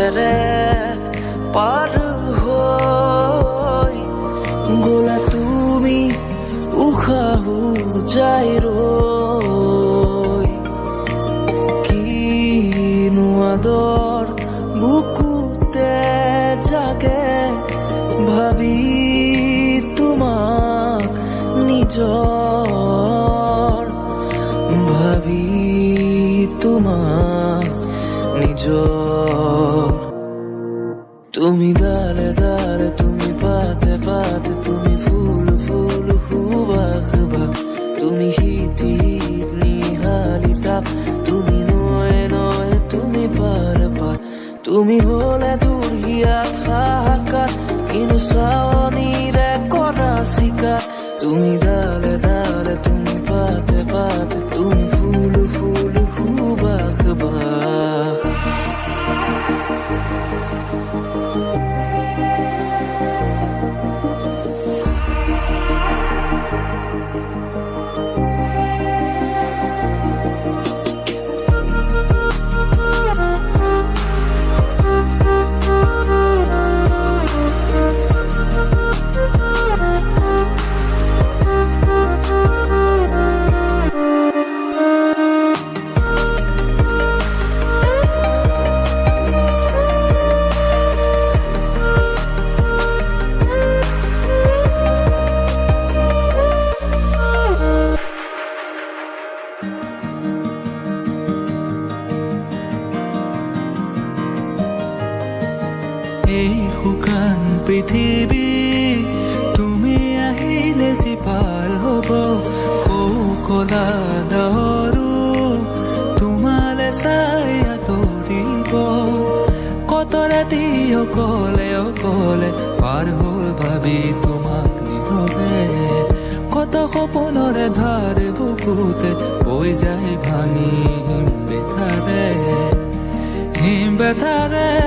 মাজেৰে পাৰ হৈ গ'লা তুমি উশাহো যায় ৰৈ কিনো আদৰ বুকুতে জাগে ভাবি তোমাক নিজৰ ভাবি তোমাক নিজৰ তুমি ডালে ডালে তুমি পাতে পাতে তুমি ফুল ফুল সুবাসবা তুমি শীতি নিহালি তাপ তুমি নয়ে নয়ে তুমি পাৰ পাৰ তুমি হলে দূৰ হিয়াত হাহাকাৰ কিনো চাৱনিৰে কৰা চিকাৰ তুমি ডালে ডালে তুমি পাতে পাতে তুমি ফুল ফুল সুবাসবা এই শুকান পৃথিৱী তুমি আহিলে যি পাল হ'ব কলা দৰো তোমালে চাই আঁতৰিব কত ৰাতি অকলে অকলে পাৰ হ'ল ভাবি তোমাক নীৰৱে কত সপোনৰে ধাৰ বুকুতে বৈ যায় ভাঙি হিম বেথাৰে